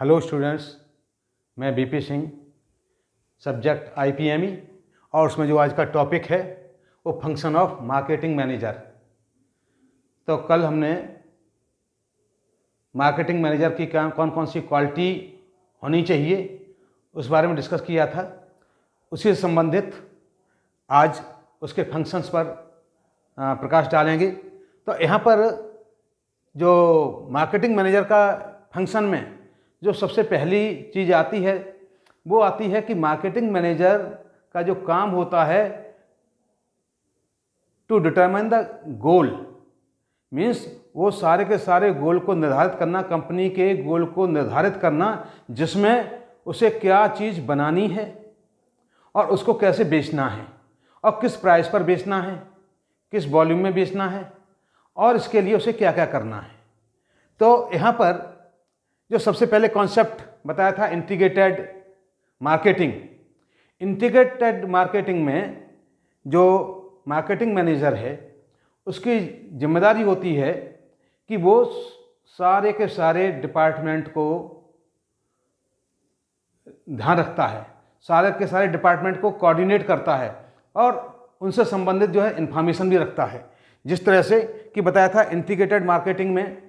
Hello students, मैं BP Singh, subject आईपीएमई, और उसमें जो आज का टॉपिक है वो फंक्शन ऑफ मार्केटिंग मैनेजर। तो कल हमने मार्केटिंग मैनेजर की कौन कौन सी क्वालिटी होनी चाहिए उस बारे में डिस्कस किया था। उसी से संबंधित आज उसके फंक्शंस पर प्रकाश डालेंगे। तो यहाँ पर जो मार्केटिंग मैनेजर का फंक्शन में जो सबसे पहली चीज़ आती है वो आती है कि मार्केटिंग मैनेजर का जो काम होता है to determine the goal, means वो सारे के सारे गोल को निर्धारित करना, कंपनी के गोल को निर्धारित करना, जिसमें उसे क्या चीज़ बनानी है और उसको कैसे बेचना है और किस प्राइस पर बेचना है, किस वॉल्यूम में बेचना है और इसके लिए उसे क्या क्या करना है। तो यहाँ पर जो सबसे पहले कॉन्सेप्ट बताया था इंटीग्रेटेड मार्केटिंग। इंटीग्रेटेड मार्केटिंग में जो मार्केटिंग मैनेजर है उसकी जिम्मेदारी होती है कि वो सारे के सारे डिपार्टमेंट को ध्यान रखता है, सारे के सारे डिपार्टमेंट को कोऑर्डिनेट करता है और उनसे संबंधित जो है इंफॉर्मेशन भी रखता है। जिस तरह से कि बताया था इंटीग्रेटेड मार्केटिंग में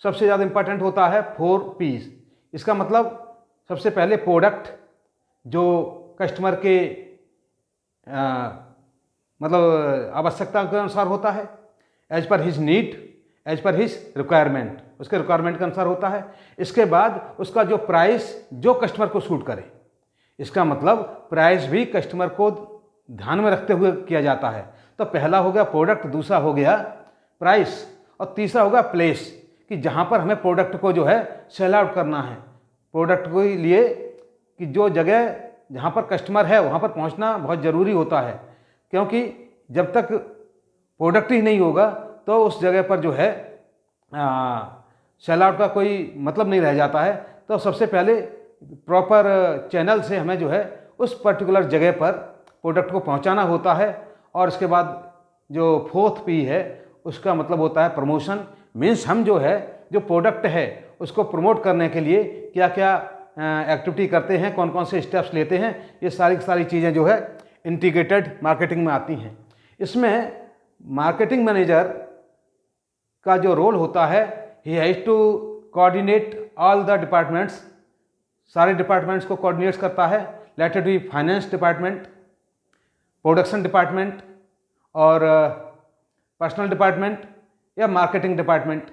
सबसे ज़्यादा इंपॉर्टेंट होता है 4 P's। इसका मतलब सबसे पहले प्रोडक्ट जो कस्टमर के मतलब आवश्यकता के अनुसार होता है, as per his need, as per his requirement, उसके रिक्वायरमेंट के अनुसार होता है। इसके बाद उसका जो प्राइस जो कस्टमर को सूट करे, इसका मतलब प्राइस भी कस्टमर को ध्यान में रखते हुए किया जाता है। तो पहला हो गया प्रोडक्ट, दूसरा हो गया प्राइस और तीसरा हो गया प्लेस, कि जहाँ पर हमें प्रोडक्ट को जो है सेल आउट करना है, प्रोडक्ट के लिए कि जो जगह जहाँ पर कस्टमर है वहाँ पर पहुँचना बहुत ज़रूरी होता है, क्योंकि जब तक प्रोडक्ट ही नहीं होगा तो उस जगह पर जो है सेल आउट का कोई मतलब नहीं रह जाता है। तो सबसे पहले प्रॉपर चैनल से हमें जो है उस पर्टिकुलर जगह पर प्रोडक्ट को पहुँचाना होता है। और इसके बाद जो 4th P है उसका मतलब होता है प्रमोशन, मीन्स हम जो है जो प्रोडक्ट है उसको प्रमोट करने के लिए क्या क्या एक्टिविटी करते हैं, कौन कौन से स्टेप्स लेते हैं, ये सारी की सारी चीज़ें जो है इंटीग्रेटेड मार्केटिंग में आती हैं। इसमें मार्केटिंग मैनेजर का जो रोल होता है, he has to coordinate all the departments, सारे डिपार्टमेंट्स को कोऑर्डिनेट करता है। Let it be finance department, production department और पर्सनल डिपार्टमेंट या मार्केटिंग डिपार्टमेंट।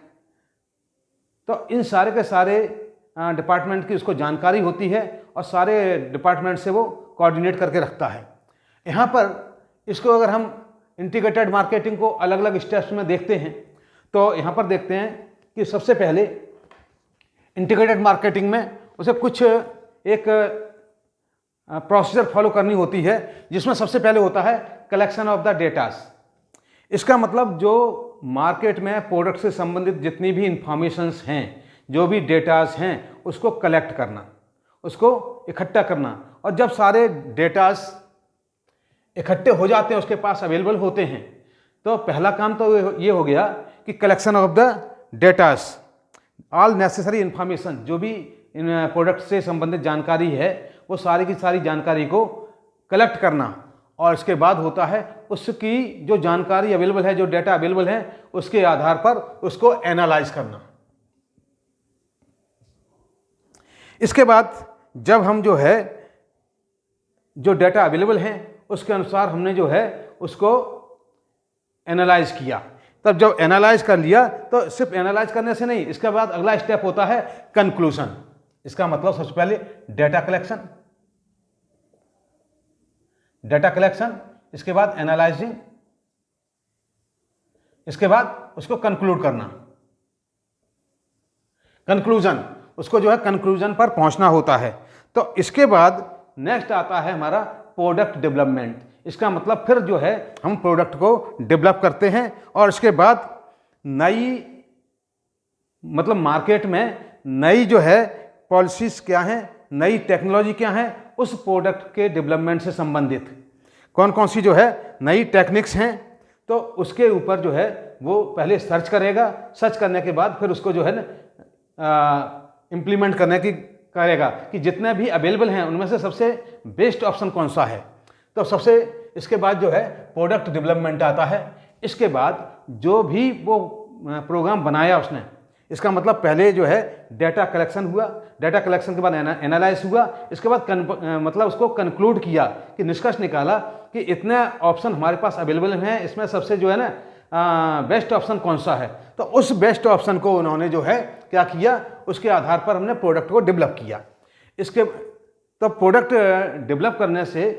तो इन सारे के सारे डिपार्टमेंट की उसको जानकारी होती है और सारे डिपार्टमेंट से वो कोऑर्डिनेट करके रखता है। यहाँ पर इसको अगर हम इंटीग्रेटेड मार्केटिंग को अलग अलग स्टेप्स में देखते हैं तो यहाँ पर देखते हैं कि सबसे पहले इंटीग्रेटेड मार्केटिंग में उसे कुछ एक प्रोसीजर फॉलो करनी होती है, जिसमें सबसे पहले होता है कलेक्शन ऑफ द डेटास। इसका मतलब जो मार्केट में प्रोडक्ट से संबंधित जितनी भी इंफॉर्मेशंस हैं, जो भी डेटास हैं, उसको कलेक्ट करना, उसको इकट्ठा करना। और जब सारे डेटास इकट्ठे हो जाते हैं, उसके पास अवेलेबल होते हैं, तो पहला काम तो ये हो गया कि collection of the datas, all necessary information, जो भी इन प्रोडक्ट से संबंधित जानकारी है वो सारी की सारी जानकारी को कलेक्ट करना। और इसके बाद होता है उसकी जो जानकारी अवेलेबल है, जो डेटा अवेलेबल है, उसके आधार पर उसको एनालाइज करना। इसके बाद जब हम जो है जो डेटा अवेलेबल हैं उसके अनुसार हमने जो है उसको एनालाइज किया, तब जब एनालाइज कर लिया तो सिर्फ एनालाइज करने से नहीं, इसके बाद अगला स्टेप होता है कंक्लूजन। इसका मतलब सबसे पहले डेटा कलेक्शन, डेटा कलेक्शन, इसके बाद एनालाइजिंग, इसके बाद उसको कंक्लूड करना, कंक्लूजन, उसको जो है कंक्लूजन पर पहुंचना होता है। तो इसके बाद नेक्स्ट आता है हमारा प्रोडक्ट डेवलपमेंट। इसका मतलब फिर जो है हम प्रोडक्ट को डेवलप करते हैं और इसके बाद नई मतलब मार्केट में नई जो है पॉलिसीज क्या हैं, नई टेक्नोलॉजी क्या है, उस प्रोडक्ट के डेवलपमेंट से संबंधित कौन कौन सी जो है नई टेक्निक्स हैं, तो उसके ऊपर जो है वो पहले सर्च करेगा। सर्च करने के बाद फिर उसको जो है ना इम्प्लीमेंट करने की करेगा कि जितने भी अवेलेबल हैं उनमें से सबसे बेस्ट ऑप्शन कौन सा है। तो सबसे इसके बाद जो है प्रोडक्ट डेवलपमेंट आता है। इसके बाद जो भी वो प्रोग्राम बनाया उसने, इसका मतलब पहले जो है डेटा कलेक्शन हुआ, डेटा कलेक्शन के बाद एनालाइज हुआ, इसके बाद मतलब उसको कंक्लूड किया कि निष्कर्ष निकाला कि इतने ऑप्शन हमारे पास अवेलेबल हैं, इसमें सबसे जो है ना बेस्ट ऑप्शन कौन सा है। तो उस बेस्ट ऑप्शन को उन्होंने जो है क्या किया, उसके आधार पर हमने प्रोडक्ट को डेवलप किया। इसके तो प्रोडक्ट डेवलप करने से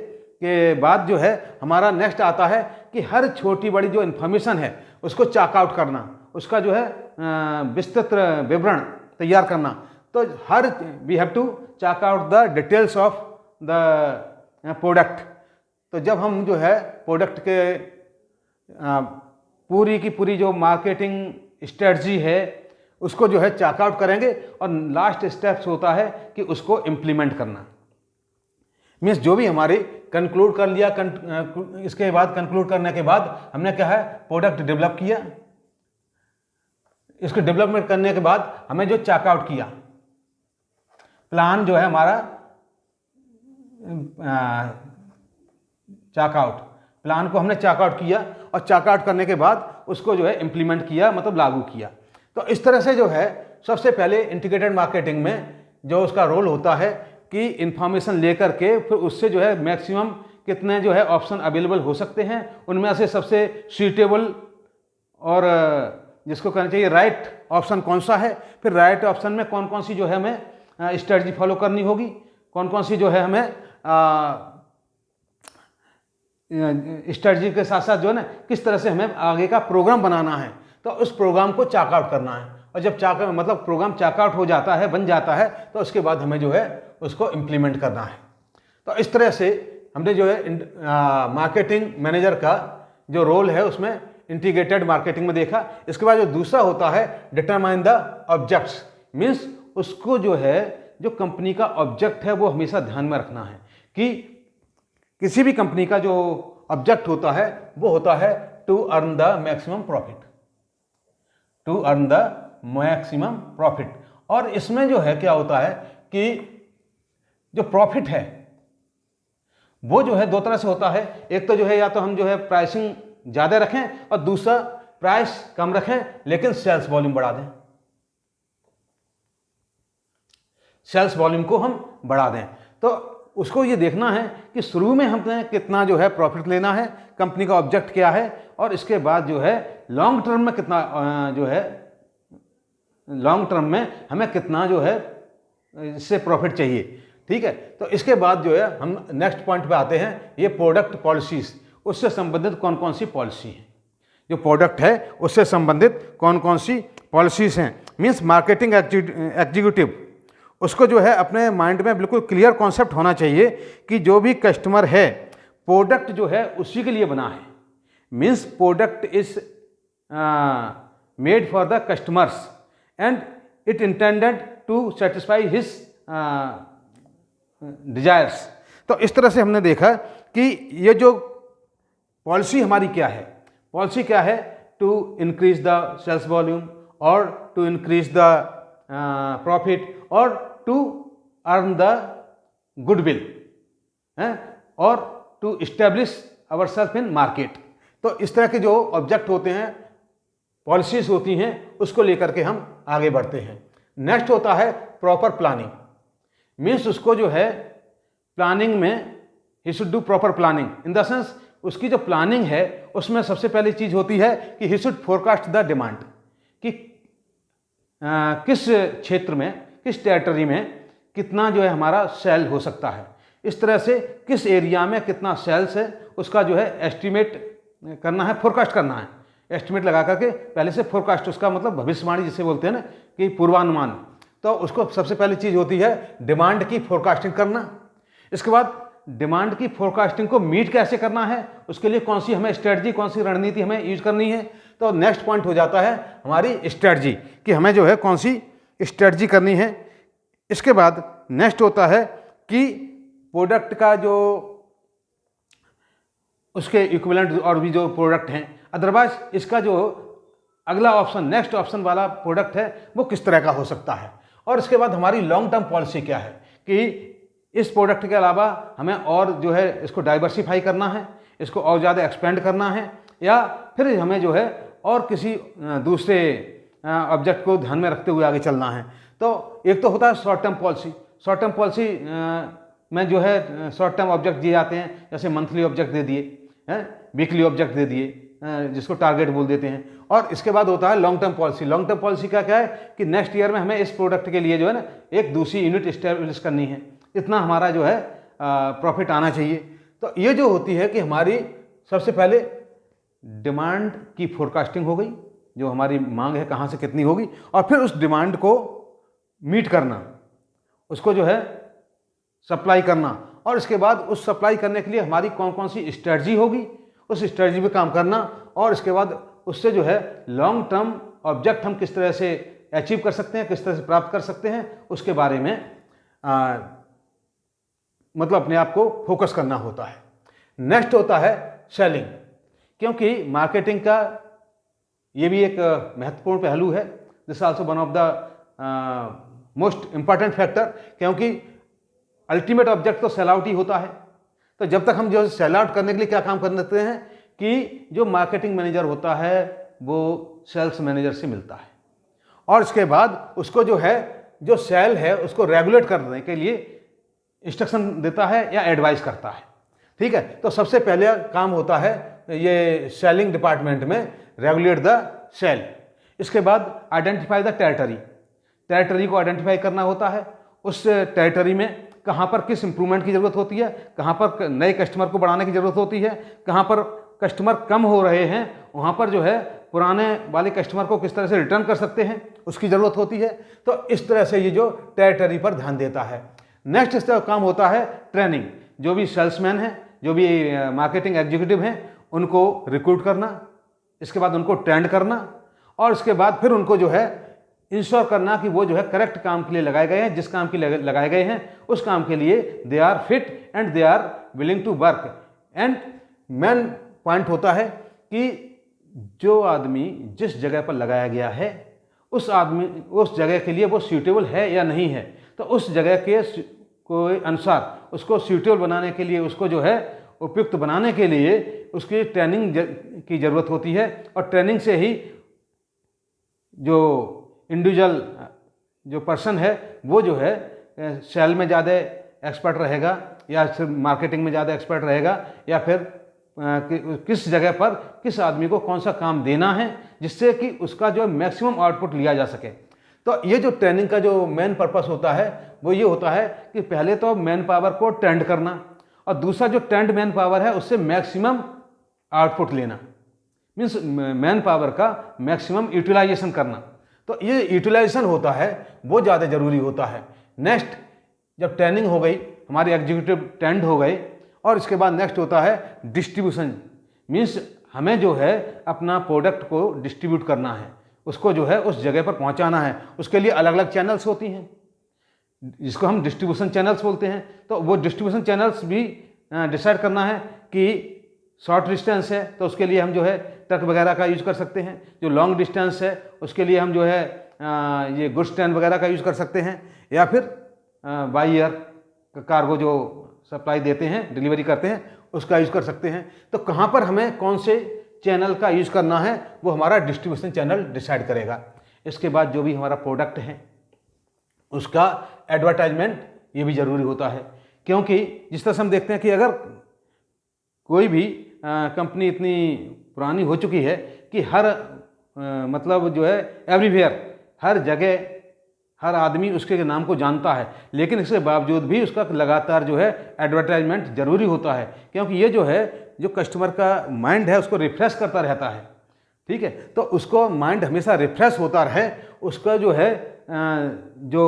के बाद जो है हमारा नेक्स्ट आता है कि हर छोटी बड़ी जो इन्फॉर्मेशन है उसको चेक आउट करना, उसका जो है विस्तृत विवरण तैयार करना। तो here we have to check out the details of the product. तो जब हम जो है प्रोडक्ट के पूरी की पूरी जो मार्केटिंग स्ट्रेटजी है उसको जो है चेक आउट करेंगे और लास्ट स्टेप्स होता है कि उसको इम्प्लीमेंट करना। मीन्स जो भी हमारे कंक्लूड कर लिया, इसके बाद कंक्लूड करने के बाद हमने क्या है प्रोडक्ट डेवलप किया। इसको डेवलपमेंट करने के बाद हमें जो चेक आउट किया, प्लान जो है हमारा चेकआउट, प्लान को हमने चेकआउट किया और चेकआउट करने के बाद उसको जो है इम्प्लीमेंट किया, मतलब लागू किया। तो इस तरह से जो है सबसे पहले इंटीग्रेटेड मार्केटिंग में जो उसका रोल होता है कि इंफॉर्मेशन लेकर के फिर उससे जो है मैक्सिमम कितने जो है ऑप्शन अवेलेबल हो सकते हैं, उनमें से सबसे सूटेबल और जिसको कहना चाहिए राइट ऑप्शन कौन सा है, फिर राइट ऑप्शन में कौन कौन सी जो है हमें स्ट्रेटजी फॉलो करनी होगी, कौन कौन सी जो है हमें स्ट्रेटजी के साथ साथ जो है ना किस तरह से हमें आगे का प्रोग्राम बनाना है। तो उस प्रोग्राम को चेकआउट करना है और जब मतलब प्रोग्राम चेकआउट हो जाता है, बन जाता है, तो उसके बाद हमें जो है उसको इम्प्लीमेंट करना है। तो इस तरह से हमने जो है मार्केटिंग मैनेजर का जो रोल है उसमें इंटीग्रेटेड मार्केटिंग में देखा। इसके बाद जो दूसरा होता है डिटरमाइन द ऑब्जेक्ट्स, मीन्स उसको जो है जो कंपनी का ऑब्जेक्ट है वो हमेशा ध्यान में रखना है कि किसी भी कंपनी का जो ऑब्जेक्ट होता है वो होता है to earn the maximum profit, to earn the maximum profit. और इसमें जो है क्या होता है कि जो प्रॉफिट है वो जो है दो तरह से होता है। एक तो जो है या तो हम जो है प्राइसिंग ज़्यादा रखें और दूसरा प्राइस कम रखें लेकिन सेल्स वॉल्यूम बढ़ा दें, सेल्स वॉल्यूम को हम बढ़ा दें। तो उसको ये देखना है कि शुरू में हमने कितना जो है प्रॉफिट लेना है, कंपनी का ऑब्जेक्ट क्या है, और इसके बाद जो है लॉन्ग टर्म में कितना जो है लॉन्ग टर्म में हमें कितना जो है इससे प्रॉफिट चाहिए। ठीक है, तो इसके बाद जो है हम नेक्स्ट पॉइंट पे आते हैं, ये प्रोडक्ट पॉलिसीज, उससे संबंधित कौन कौन सी पॉलिसी है, जो प्रोडक्ट है उससे संबंधित कौन कौन सी पॉलिसीज हैं। मीन्स मार्केटिंग एग्जीक्यूटिव उसको जो है अपने माइंड में बिल्कुल क्लियर कॉन्सेप्ट होना चाहिए कि जो भी कस्टमर है प्रोडक्ट जो है उसी के लिए बना है। Means product is made for the customers and it intended to satisfy his desires. तो इस तरह से हमने देखा कि ये जो पॉलिसी हमारी क्या है, पॉलिसी क्या है, to increase the sales volume और टू इंक्रीज द प्रॉफिट और टू अर्न द गुडविल और to establish our self in market. तो इस तरह के जो ऑब्जेक्ट होते हैं, पॉलिसीज होती हैं, उसको लेकर के हम आगे बढ़ते हैं। नेक्स्ट होता है प्रॉपर प्लानिंग। मीन्स उसको जो है प्लानिंग में he should do proper planning in the sense उसकी जो प्लानिंग है उसमें सबसे पहली चीज होती है कि he should forecast the demand, कि किस क्षेत्र में, किस टेरिटरी में कितना जो है हमारा सेल हो सकता है, इस तरह से किस एरिया में कितना सेल्स है उसका जो है एस्टिमेट करना है, फोरकास्ट करना है। एस्टिमेट लगा करके पहले से फोरकास्ट, उसका मतलब भविष्यवाणी जिसे बोलते हैं ना कि पूर्वानुमान। तो उसको सबसे पहली चीज़ होती है डिमांड की फोरकास्टिंग करना। इसके बाद डिमांड की फोरकास्टिंग को मीट कैसे करना है, उसके लिए कौन सी हमें स्ट्रेटजी, कौन सी रणनीति हमें यूज करनी है। तो नेक्स्ट पॉइंट हो जाता है हमारी स्ट्रेटजी, कि हमें जो है कौन सी स्ट्रेटजी करनी है। इसके बाद नेक्स्ट होता है कि प्रोडक्ट का जो उसके इक्विवेलेंट और भी जो प्रोडक्ट हैं, अदरवाइज इसका जो अगला ऑप्शन, नेक्स्ट ऑप्शन वाला प्रोडक्ट है वो किस तरह का हो सकता है। और इसके बाद हमारी लॉन्ग टर्म पॉलिसी क्या है कि इस प्रोडक्ट के अलावा हमें और जो है इसको डाइवर्सिफाई करना है, इसको और ज़्यादा एक्सपेंड करना है, या फिर हमें जो है और किसी दूसरे ऑब्जेक्ट को ध्यान में रखते हुए आगे चलना है। तो एक तो होता है short term policy. Short term policy में जो है शॉर्ट टर्म ऑब्जेक्ट दिए जाते हैं, जैसे मंथली ऑब्जेक्ट दे दिए हैं, वीकली ऑब्जेक्ट दे दिए, जिसको टारगेट बोल देते हैं। और इसके बाद होता है long term policy. Long term policy का क्या है कि नेक्स्ट ईयर में हमें इस प्रोडक्ट के लिए जो है ना एक दूसरी यूनिट इस्टेब्लिश करनी है, इतना हमारा जो है प्रॉफिट आना चाहिए। तो ये जो होती है कि हमारी सबसे पहले डिमांड की फोरकास्टिंग हो गई, जो हमारी मांग है कहाँ से कितनी होगी, और फिर उस डिमांड को मीट करना, उसको जो है सप्लाई करना, और इसके बाद उस सप्लाई करने के लिए हमारी कौन कौन सी स्ट्रेटजी होगी, उस स्ट्रेटजी पे काम करना, और इसके बाद उससे जो है लॉन्ग टर्म ऑब्जेक्ट हम किस तरह से अचीव कर सकते हैं, किस तरह से प्राप्त कर सकते हैं, उसके बारे में मतलब अपने आप को फोकस करना होता है। नेक्स्ट होता है सेलिंग, क्योंकि मार्केटिंग का ये भी एक महत्वपूर्ण पहलू है। This also one of the most important factor, क्योंकि अल्टीमेट ऑब्जेक्ट तो सेल आउट ही होता है। तो जब तक हम जो सेल आउट करने के लिए क्या काम करते हैं कि जो मार्केटिंग मैनेजर होता है वो सेल्स मैनेजर से मिलता है, और इसके बाद उसको जो है जो सेल है उसको रेगुलेट करने के लिए इंस्ट्रक्शन देता है या एडवाइस करता है। ठीक है, तो सबसे पहले काम होता है ये सेलिंग डिपार्टमेंट में रेगुलेट द सेल। इसके बाद आइडेंटिफाई द टेरिटरी, टेरिटरी को आइडेंटिफाई करना होता है। उस टेरिटरी में कहाँ पर किस इंप्रूवमेंट की ज़रूरत होती है, कहाँ पर नए कस्टमर को बढ़ाने की ज़रूरत होती है, कहाँ पर कस्टमर कम हो रहे हैं, वहाँ पर जो है पुराने वाले कस्टमर को किस तरह से रिटर्न कर सकते हैं उसकी ज़रूरत होती है। तो इस तरह से ये जो टेरिटरी पर ध्यान देता है। नेक्स्ट इसका काम होता है ट्रेनिंग। जो भी सेल्समैन हैं, जो भी मार्केटिंग एग्जीक्यूटिव हैं, उनको रिक्रूट करना, इसके बाद उनको ट्रेंड करना, और इसके बाद फिर उनको जो है इंश्योर करना कि वो जो है करेक्ट काम के लिए लगाए गए हैं, जिस काम के लिए लगाए गए हैं उस काम के लिए they are fit and they are willing to work. And main point होता है कि जो आदमी जिस जगह पर लगाया गया है उस जगह के लिए वो सूटेबल है या नहीं है। तो उस जगह के कोई अनुसार उसको सूटेबल बनाने के लिए, उसको जो है उपयुक्त बनाने के लिए उसकी ट्रेनिंग की ज़रूरत होती है। और ट्रेनिंग से ही जो इंडिविजुअल जो पर्सन है वो जो है सेल में ज़्यादा एक्सपर्ट रहेगा, या सिर्फ मार्केटिंग में ज़्यादा एक्सपर्ट रहेगा, या फिर किस जगह पर किस आदमी को कौन सा काम देना है जिससे कि उसका जो मैक्सिमम आउटपुट लिया जा सके। तो ये जो ट्रेनिंग का जो मेन पर्पस होता है वो ये होता है कि पहले तो मैन पावर को ट्रेंड करना, और दूसरा जो ट्रेंड मैन पावर है उससे मैक्सिमम आउटपुट लेना, मीन्स मैन पावर का मैक्सिमम यूटिलाइजेशन करना। तो ये यूटिलाइजेशन होता है वो ज़्यादा ज़रूरी होता है। नेक्स्ट जब ट्रेनिंग हो गई, हमारे एग्जीक्यूटिव ट्रेंड हो गए, और इसके बाद नेक्स्ट होता है डिस्ट्रीब्यूशन। मीन्स हमें जो है अपना प्रोडक्ट को डिस्ट्रीब्यूट करना है, उसको जो है उस जगह पर पहुंचाना है। उसके लिए अलग अलग चैनल्स होती हैं जिसको हम डिस्ट्रीब्यूशन चैनल्स बोलते हैं। तो वो डिस्ट्रीब्यूशन चैनल्स भी डिसाइड करना है कि शॉर्ट डिस्टेंस है तो उसके लिए हम जो है ट्रक वगैरह का यूज़ कर सकते हैं, जो लॉन्ग डिस्टेंस है उसके लिए हम जो है ये गुड्स ट्रेन वगैरह का यूज़ कर सकते हैं, या फिर बाई एयर कार्गो जो सप्लाई देते हैं, डिलीवरी करते हैं, उसका यूज़ कर सकते हैं। तो कहाँ पर हमें कौन से चैनल का यूज़ करना है वो हमारा डिस्ट्रीब्यूशन चैनल डिसाइड करेगा। इसके बाद जो भी हमारा प्रोडक्ट है उसका एडवर्टाइजमेंट ये भी ज़रूरी होता है, क्योंकि जिस तरह से हम देखते हैं कि अगर कोई भी कंपनी इतनी पुरानी हो चुकी है कि हर मतलब जो है एवरीवेयर, हर जगह हर आदमी उसके नाम को जानता है, लेकिन इसके बावजूद भी उसका लगातार जो है एडवर्टाइजमेंट ज़रूरी होता है, क्योंकि ये जो है जो कस्टमर का माइंड है उसको रिफ्रेश करता रहता है। ठीक है, तो उसको माइंड हमेशा रिफ्रेश होता रहे, उसका जो है जो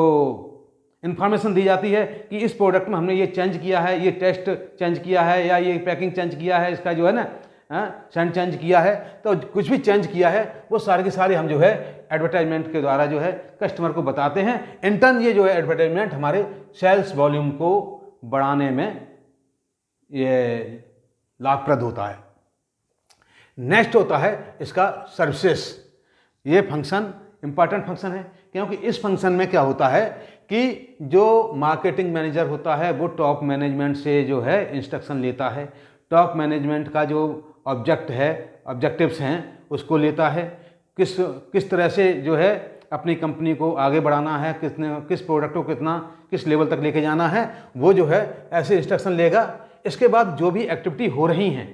इन्फॉर्मेशन दी जाती है कि इस प्रोडक्ट में हमने ये चेंज किया है, ये टेस्ट चेंज किया है, या ये पैकिंग चेंज किया है, इसका जो है ना सेंट चेंज किया है। तो कुछ भी चेंज किया है वो सारे के सारे हम जो है एडवर्टाइजमेंट के द्वारा जो है कस्टमर को बताते हैं। इन टर्न ये जो है एडवर्टाइजमेंट हमारे सेल्स वॉल्यूम को बढ़ाने में ये लाभप्रद होता है। नेक्स्ट होता है इसका सर्विसेज। ये फंक्शन इंपॉर्टेंट फंक्शन है, क्योंकि इस फंक्शन में क्या होता है कि जो मार्केटिंग मैनेजर होता है वो टॉप मैनेजमेंट से जो है इंस्ट्रक्शन लेता है, टॉप मैनेजमेंट का जो ऑब्जेक्टिव्स हैं उसको लेता है, किस तरह से जो है अपनी कंपनी को आगे बढ़ाना है, किस प्रोडक्ट को किस लेवल तक लेके जाना है, वो जो है ऐसे इंस्ट्रक्शन लेगा। इसके बाद जो भी एक्टिविटी हो रही हैं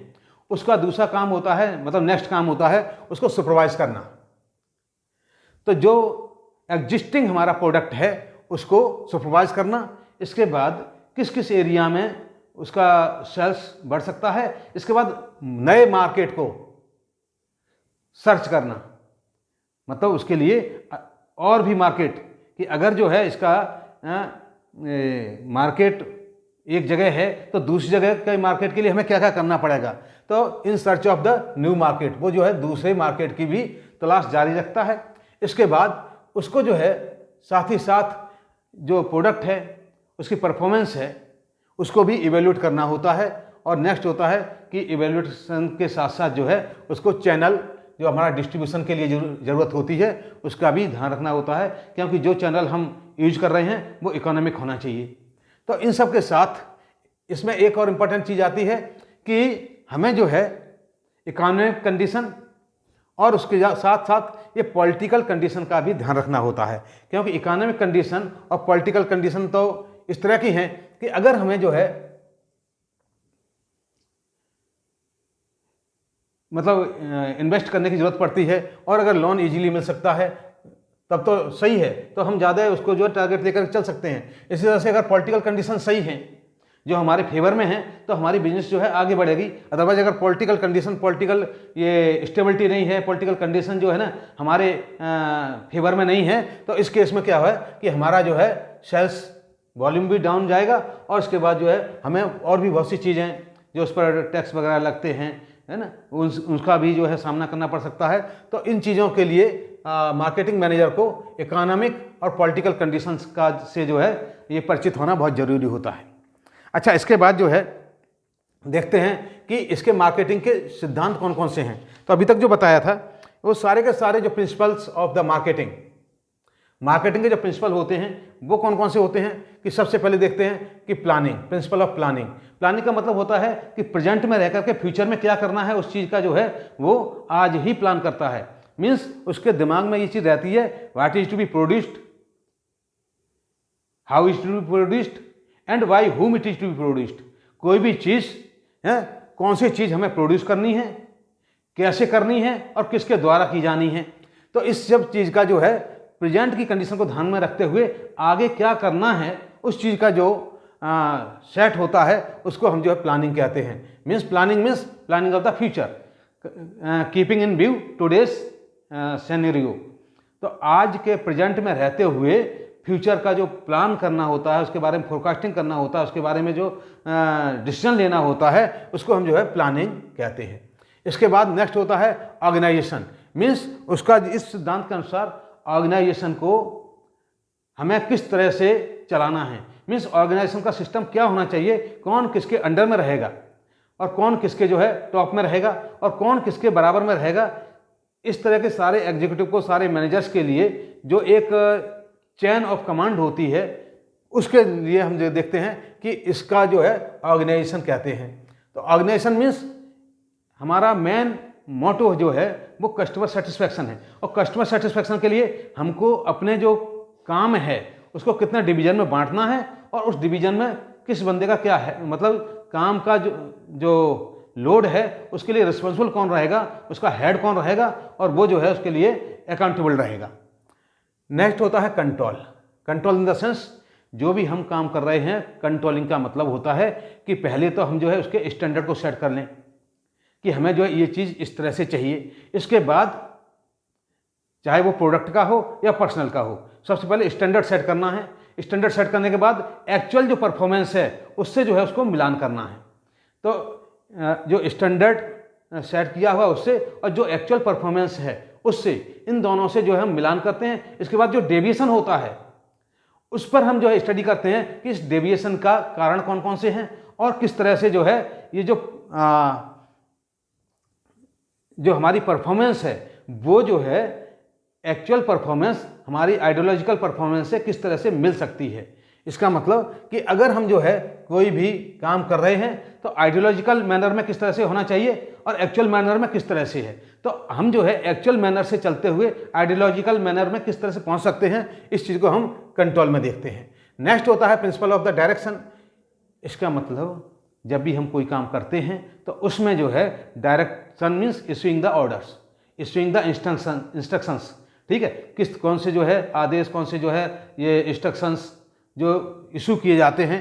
उसका दूसरा काम होता है, मतलब नेक्स्ट काम होता है उसको सुपरवाइज करना। तो जो एग्जिस्टिंग हमारा प्रोडक्ट है उसको सुपरवाइज करना, इसके बाद किस किस एरिया में उसका सेल्स बढ़ सकता है, इसके बाद नए मार्केट को सर्च करना, मतलब उसके लिए और भी मार्केट कि अगर जो है इसका मार्केट एक जगह है तो दूसरी जगह के मार्केट के लिए हमें क्या क्या करना पड़ेगा। तो in search of the new market, वो जो है दूसरे मार्केट की भी तलाश जारी रखता है। इसके बाद उसको जो है साथ ही साथ जो प्रोडक्ट है उसकी परफॉर्मेंस है उसको भी इवेल्यूएट करना होता है। और नेक्स्ट होता है कि इवेल्यूएशन के साथ साथ जो है उसको चैनल जो हमारा डिस्ट्रीब्यूशन के लिए ज़रूरत होती है उसका भी ध्यान रखना होता है, क्योंकि जो चैनल हम यूज कर रहे हैं वो इकोनॉमिक होना चाहिए। तो इन सब के साथ इसमें एक और इम्पॉर्टेंट चीज़ आती है कि हमें जो है इकोनॉमिक कंडीशन और उसके साथ साथ ये पॉलिटिकल कंडीशन का भी ध्यान रखना होता है, क्योंकि इकोनॉमिक कंडीशन और पॉलिटिकल कंडीशन तो इस तरह की हैं कि अगर हमें जो है मतलब इन्वेस्ट करने की ज़रूरत पड़ती है और अगर लोन इजीली मिल सकता है तब तो सही है, तो हम ज़्यादा उसको जो टारगेट लेकर चल सकते हैं। इसी तरह से अगर पॉलिटिकल कंडीशन सही है जो हमारे फेवर में है तो हमारी बिजनेस जो है आगे बढ़ेगी। अदरवाइज अगर पॉलिटिकल ये स्टेबिलिटी नहीं है, पॉलिटिकल कंडीशन जो है ना हमारे फेवर में नहीं है, तो इस केस में क्या है कि हमारा जो है सेल्स वॉल्यूम भी डाउन जाएगा और उसके बाद जो है हमें और भी बहुत सी चीज़ें जो उस पर टैक्स वगैरह लगते हैं है ना उसका भी जो है सामना करना पड़ सकता है। तो इन चीज़ों के लिए मार्केटिंग मैनेजर को इकोनॉमिक और पॉलिटिकल कंडीशंस का से जो है ये परिचित होना बहुत ज़रूरी होता है। अच्छा, इसके बाद जो है देखते हैं कि इसके मार्केटिंग के सिद्धांत कौन कौन से हैं। तो अभी तक जो बताया था वो सारे के सारे जो प्रिंसिपल्स ऑफ द मार्केटिंग के जो प्रिंसिपल होते हैं वो कौन कौन से होते हैं कि सबसे पहले देखते हैं कि प्रिंसिपल ऑफ प्लानिंग का मतलब होता है कि प्रेजेंट में रहकर के फ्यूचर में क्या करना है उस चीज़ का जो है वो आज ही प्लान करता है। मीन्स उसके दिमाग में ये चीज़ रहती है what is to be produced, how is to be produced and why whom it is to be produced. कोई भी चीज़ है कौन सी चीज़ हमें प्रोड्यूस करनी है, कैसे करनी है और किसके द्वारा की जानी है। तो इस सब चीज़ का जो है प्रेजेंट की कंडीशन को ध्यान में रखते हुए आगे क्या करना है उस चीज़ का जो सेट होता है उसको हम जो है प्लानिंग कहते हैं। Means planning of the future, keeping in view today's scenario. तो आज के प्रेजेंट में रहते हुए फ्यूचर का जो प्लान करना होता है, उसके बारे में फोरकास्टिंग करना होता है, उसके बारे में जो डिसीजन लेना होता है उसको हम जो है प्लानिंग कहते हैं। इसके बाद नेक्स्ट होता है ऑर्गेनाइजेशन। मीन्स उसका इस सिद्धांत के अनुसार ऑर्गेनाइजेशन को हमें किस तरह से चलाना है। मीन्स ऑर्गेनाइजेशन का सिस्टम क्या होना चाहिए, कौन किसके अंडर में रहेगा और कौन किसके जो है टॉप में रहेगा और कौन किसके बराबर में रहेगा। इस तरह के सारे एग्जीक्यूटिव को, सारे मैनेजर्स के लिए जो एक चेन ऑफ कमांड होती है उसके लिए हम जो देखते हैं कि इसका जो है ऑर्गेनाइजेशन कहते हैं। तो ऑर्गेनाइजेशन मीन्स हमारा मेन मोटो जो है वो कस्टमर सेटिस्फैक्शन है और कस्टमर सेटिस्फैक्शन के लिए हमको अपने जो काम है उसको कितना डिवीजन में बांटना है और उस डिवीजन में किस बंदे का क्या है, मतलब काम का जो लोड है उसके लिए रिस्पॉन्सिबल कौन रहेगा, उसका हेड कौन रहेगा और वो जो है उसके लिए अकाउंटेबल रहेगा। नेक्स्ट होता है कंट्रोल इन द सेंस जो भी हम काम कर रहे हैं, कंट्रोलिंग का मतलब होता है कि पहले तो हम जो है उसके स्टैंडर्ड को सेट कर लें कि हमें जो है ये चीज़ इस तरह से चाहिए। इसके बाद चाहे वो प्रोडक्ट का हो या पर्सनल का हो, सबसे पहले स्टैंडर्ड सेट करना है। स्टैंडर्ड सेट करने के बाद एक्चुअल जो परफॉर्मेंस है उससे जो है उसको मिलान करना है। तो जो स्टैंडर्ड सेट किया हुआ उससे और जो एक्चुअल परफॉर्मेंस है उससे, इन दोनों से जो है हम मिलान करते हैं। इसके बाद जो डेविएशन होता है उस पर हम जो है स्टडी करते हैं कि इस डेविएशन का कारण कौन कौन से हैं और किस तरह से जो है ये जो हमारी परफॉर्मेंस है वो जो है एक्चुअल परफॉर्मेंस हमारी आइडियोलॉजिकल परफॉर्मेंस से किस तरह से मिल सकती है। इसका मतलब कि अगर हम जो है कोई भी काम कर रहे हैं तो आइडियोलॉजिकल मैनर में किस तरह से होना चाहिए और एक्चुअल मैनर में किस तरह से है, तो हम जो है एक्चुअल मैनर से चलते हुए आइडियोलॉजिकल मैनर में किस तरह से पहुंच सकते हैं, इस चीज़ को हम कंट्रोल में देखते हैं। नेक्स्ट होता है प्रिंसिपल ऑफ द डायरेक्शन। इसका मतलब जब भी हम कोई काम करते हैं तो उसमें जो है direction means issuing the orders, issuing the instructions, ठीक है, किस कौन से जो है आदेश, कौन से जो है ये इंस्ट्रक्शंस जो इशू किए जाते हैं,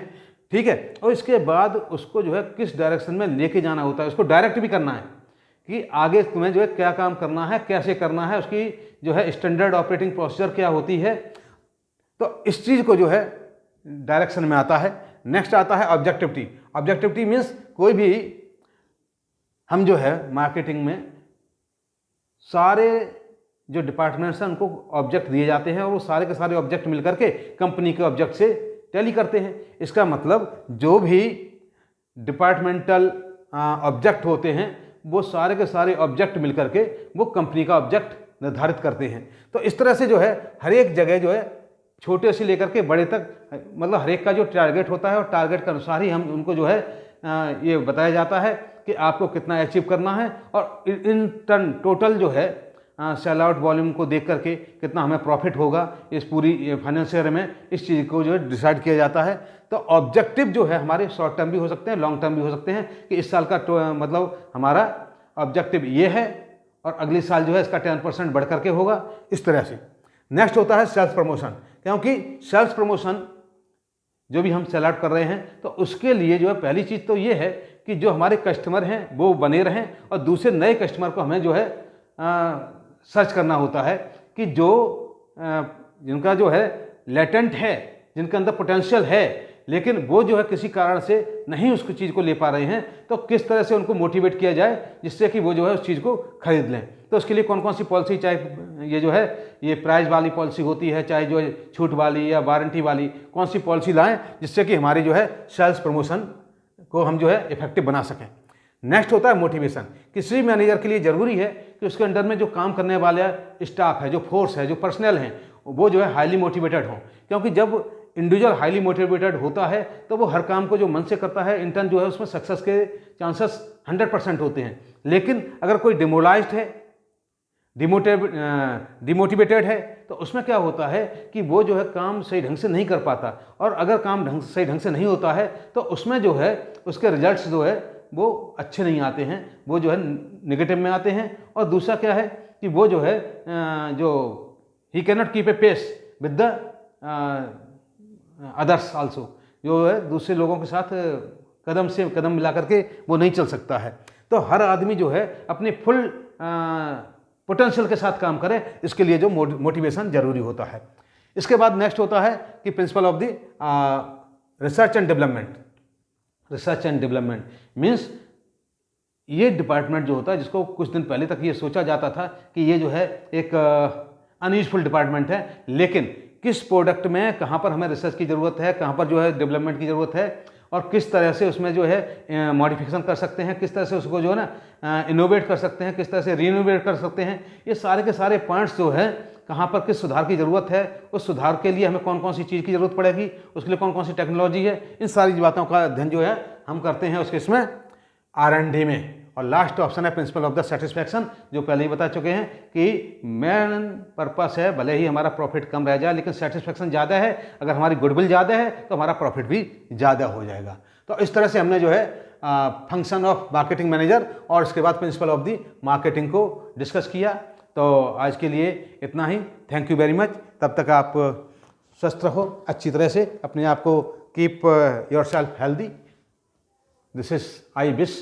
ठीक है, और इसके बाद उसको जो है किस डायरेक्शन में लेके जाना होता है, उसको डायरेक्ट भी करना है कि आगे तुम्हें जो है क्या काम करना है, कैसे करना है, उसकी जो है स्टैंडर्ड ऑपरेटिंग प्रोसीजर क्या होती है, तो इस चीज़ को जो है डायरेक्शन में आता है। नेक्स्ट आता है ऑब्जेक्टिविटी। ऑब्जेक्टिविटी मीन्स कोई भी हम जो है मार्केटिंग में सारे जो डिपार्टमेंट्स हैं उनको ऑब्जेक्ट दिए जाते हैं और वो सारे के सारे ऑब्जेक्ट मिलकर के कंपनी के ऑब्जेक्ट से टैली करते हैं। इसका मतलब जो भी डिपार्टमेंटल ऑब्जेक्ट होते हैं वो सारे के सारे ऑब्जेक्ट मिलकर के वो कंपनी का ऑब्जेक्ट निर्धारित करते हैं। तो इस तरह से जो है हर एक जगह जो है छोटे से लेकर के बड़े तक, मतलब हर एक का जो टारगेट होता है और टारगेट के अनुसार ही हम उनको जो है ये बताया जाता है कि आपको कितना अचीव करना है और इन टर्न टोटल जो है सेल आउट वॉल्यूम को देख करके कितना हमें प्रॉफिट होगा इस पूरी फाइनेंशियल में, इस चीज़ को जो है डिसाइड किया जाता है। तो ऑब्जेक्टिव जो है हमारे शॉर्ट टर्म भी हो सकते हैं, लॉन्ग टर्म भी हो सकते हैं कि इस साल का मतलब हमारा ऑब्जेक्टिव ये है और अगले साल जो है इसका 10% बढ़ करके होगा, इस तरह से। नेक्स्ट होता है सेल्स प्रमोशन, क्योंकि सेल्स प्रमोशन जो भी हम सेल आउट कर रहे हैं तो उसके लिए जो है पहली चीज़ तो ये है कि जो हमारे कस्टमर हैं वो बने रहें और दूसरे नए कस्टमर को हमें जो है सर्च करना होता है कि जो जिनका जो है लेटेंट है, जिनके अंदर पोटेंशियल है लेकिन वो जो है किसी कारण से नहीं उसकी चीज़ को ले पा रहे हैं, तो किस तरह से उनको मोटिवेट किया जाए जिससे कि वो जो है उस चीज़ को खरीद लें। तो उसके लिए कौन कौन सी पॉलिसी, चाहे ये जो है ये प्राइस वाली पॉलिसी होती है, चाहे जो है छूट वाली या वारंटी वाली, कौन सी पॉलिसी लाएं जिससे कि हमारी जो है सेल्स प्रमोशन को हम जो है इफेक्टिव बना सकें। नेक्स्ट होता है मोटिवेशन। किसी मैनेजर के लिए ज़रूरी है कि उसके अंडर में जो काम करने वाला स्टाफ है, जो फोर्स है, जो पर्सनल हैं, वो जो है हाईली मोटिवेटेड हों, क्योंकि जब इंडिविजुअल हाईली मोटिवेटेड होता है तो वो हर काम को जो मन से करता है, इंटर्न जो है उसमें सक्सेस के चांसेस 100% होते हैं। लेकिन अगर कोई डिमोलाइज्ड है, डिमोटिवेटेड है, तो उसमें क्या होता है कि वो जो है काम सही ढंग से नहीं कर पाता, और अगर काम सही ढंग से नहीं होता है तो उसमें जो है उसके रिजल्ट्स जो है वो अच्छे नहीं आते हैं, वो जो है नेगेटिव में आते हैं। और दूसरा क्या है कि वो जो है जो he can not keep a pace with the others also, जो है दूसरे लोगों के साथ कदम से कदम मिला करके वो नहीं चल सकता है। तो हर आदमी जो है अपने फुल पोटेंशियल के साथ काम करे, इसके लिए जो मोटिवेशन जरूरी होता है। इसके बाद नेक्स्ट होता है कि principal of the research and development. Research and development means ये डिपार्टमेंट जो होता है, जिसको कुछ दिन पहले तक ये सोचा जाता था कि ये जो है एक अनयूजफुल डिपार्टमेंट है, लेकिन किस प्रोडक्ट में कहाँ पर हमें रिसर्च की ज़रूरत है, कहाँ पर जो है डेवलपमेंट की ज़रूरत है, और किस तरह से उसमें जो है मॉडिफिकेशन कर सकते हैं, किस तरह से उसको जो है ना इनोवेट कर सकते हैं, किस तरह से रीइनोवेट कर सकते हैं, ये सारे के सारे पॉइंट्स जो है कहाँ पर किस सुधार की ज़रूरत है, उस सुधार के लिए हमें कौन कौन सी चीज़ की ज़रूरत पड़ेगी, उसके लिए कौन कौन सी टेक्नोलॉजी है, इन सारी बातों का अध्ययन जो है हम करते हैं उसके इसमें R&D में। और लास्ट ऑप्शन है प्रिंसिपल ऑफ द सेटिस्फैक्शन, जो पहले ही बता चुके हैं कि मेन पर्पस है भले ही हमारा प्रॉफिट कम रह जाए लेकिन सेटिस्फैक्शन ज़्यादा है, अगर हमारी गुडविल ज़्यादा है तो हमारा प्रॉफिट भी ज़्यादा हो जाएगा। तो इस तरह से हमने जो है फंक्शन ऑफ मार्केटिंग मैनेजर और इसके बाद प्रिंसिपल ऑफ द मार्केटिंग को डिस्कस किया। तो आज के लिए इतना ही। Thank you very much. तब तक आप स्वस्थ रहो, अच्छी तरह से अपने आप को keep your self healthy. This is I wish